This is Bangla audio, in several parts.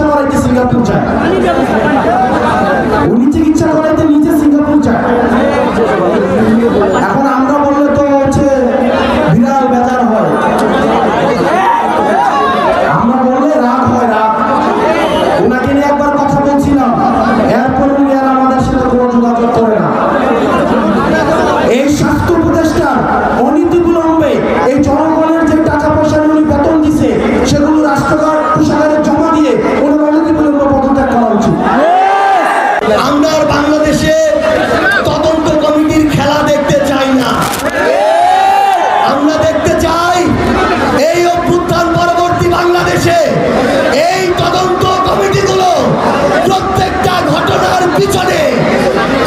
করাইতে সিঙ্গাপুর যায়, উনি চিকিৎসা করাইতে নিজে সিঙ্গাপুর যায়। এখন আমরা বললে তো হচ্ছে বিরাট বেজার হয়, আমরা বললে রাগ হয়, রাগ। ওনাকে নিয়ে একবার কথা বলছিলাম, এরপর উনি আর আমাদের সাথে কোনো যোগাযোগ করে না। এই স্বাস্থ্য উপদেষ্টার অনীতি বিলম্বে এই জনগণের যে টাকা পয়সা উনি বেতন দিছে সেগুলো রাষ্ট্রকার কোষাগারে জমা দিয়ে ওনার অনীতি বিলম্বে পদত্যাগ করা উচিত। আমরা বাংলাদেশে তদন্ত কমিটির খেলা দেখতে চাই না। আমরা দেখতে চাই এই অভ্যুত্থান পরবর্তী বাংলাদেশে এই তদন্ত কমিটিগুলো প্রত্যেকটা ঘটনার পিছনে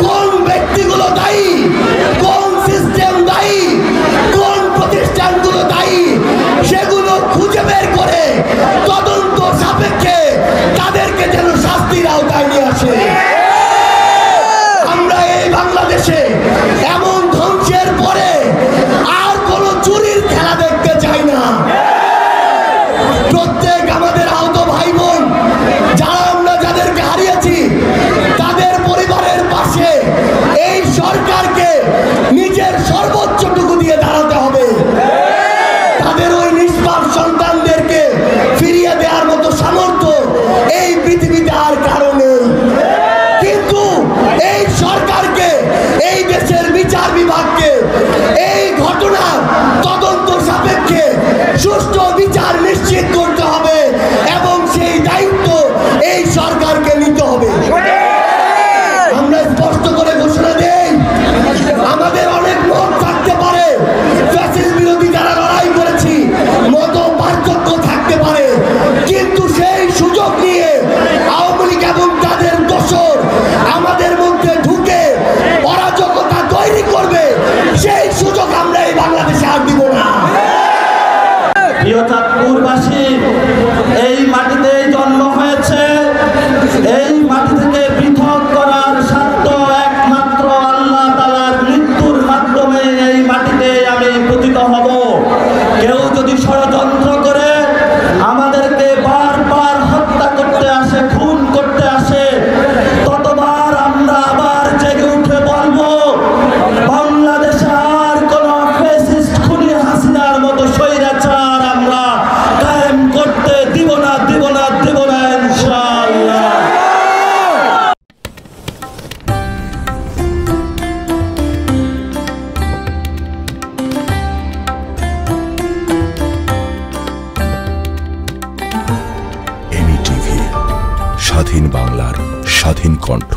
কোন ব্যক্তিগুলো দায়ী, কোন সিস্টেম দায়ী, কোন প্রতিষ্ঠানগুলো দায়ী, সেগুলো খুঁজে বের করে তদন্ত সাপেক্ষে তাদেরকে যেন শাস্তির আওতায় নিয়ে আসে। আমরা এই বাংলাদেশে এমন ধ্বংসের পরে আর কোন চুরির খেলা দেখতে চাই না। প্রত্যেক আমাদের আহত ভাই বোন যারা আমরা যাদেরকে হারিয়েছি তাদের পরিবারের পাশে এই সরকারকে নিজের সর্বোচ্চটুকু দিয়ে দাঁড়াতে হবে। তাদের ওই নিষ্পাপ সন্তানদেরকে ফিরিয়ে দেওয়ার মতো সামর্থ্য এই পৃথিবীতে আর কারো নেই। কিন্তু এই সরকারকে, এই দেশের বিচার বিভাগকে এই ঘটনার তদন্ত সাপেক্ষে সুষ্ঠু বিচার নিশ্চিত করতে হবে এবং সেই দায়িত্ব এই সরকারকে নিতে হবে। আমরা স্পষ্ট করে ঘোষণা দেই, আমাদের অনেক মত থাকতে পারে, ফ্যাসিস্ট বিরোধী যারা লড়াই করেছি মত পার্থক্য থাকতে পারে, কিন্তু সেই সুযোগ নিয়ে আওয়ামী লীগ এবং তাদের দোসর আমাদের মধ্যে ঢুকে অরাজকতা তৈরি করবে, সেই সুযোগ আমরা এই বাংলাদেশে আর দিব না। প্রিয় চাঁদপুরবাসী, এই মাটিতে জন্ম হয়েছে, এই মাটি থেকে পৃথক করার সাধ্য একমাত্র আল্লাহ তাআলার মৃত্যুর মাধ্যমে এই মাটিতে আমি পতিত হব। কেউ যদি ষড়যন্ত্র করে আমাদেরকে বারবার হত্যা করতে আসে, খুন করতে আসে, ততবার আমরা আবার জেগে উঠে বলবো বাংলাদেশে আর কোন ফ্যাসিস্ট খুনি হাসিনার মতো স্বৈরাচার আমরা কায়েম করতে দিব না, দিব না, দিব না ইনশাআল্লাহ। এমি টিভি, স্বাধীন বাংলার স্বাধীন কণ্ঠ।